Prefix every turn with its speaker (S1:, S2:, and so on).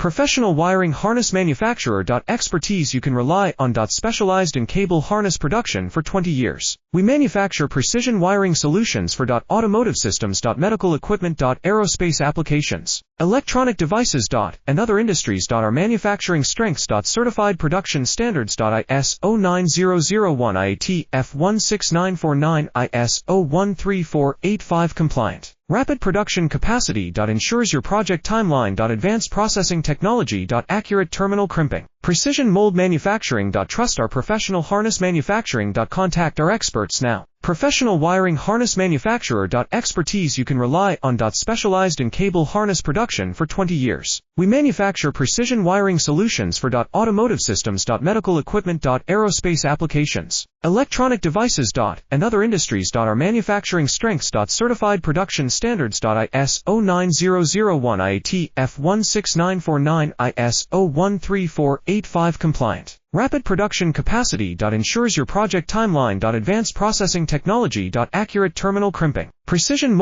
S1: Professional wiring harness manufacturer. Expertise you can rely on. Specialized in cable harness production for 20 years. We manufacture precision wiring solutions for automotive systems, medical equipment, aerospace applications, electronic devices, and other industries. Our manufacturing strengths. Certified production standards. ISO 9001 IAT F16949 ISO 13485 compliant. Rapid production capacity. Ensures your project timeline. Advanced processing technology. Accurate terminal crimping. Precision mold manufacturing. Trust our professional harness manufacturing. Contact our experts now. Professional wiring harness manufacturer. Expertise you can rely on. Specialized in cable harness production for 20 years. We manufacture precision wiring solutions for automotive systems, medical equipment, aerospace applications, electronic devices, and other industries. Our manufacturing strengths. Certified production standards. ISO 9001 IAT F16949 ISO 13485 compliant. Rapid production capacity. Ensures your project timeline. Advanced processing technology. Accurate terminal crimping. Precision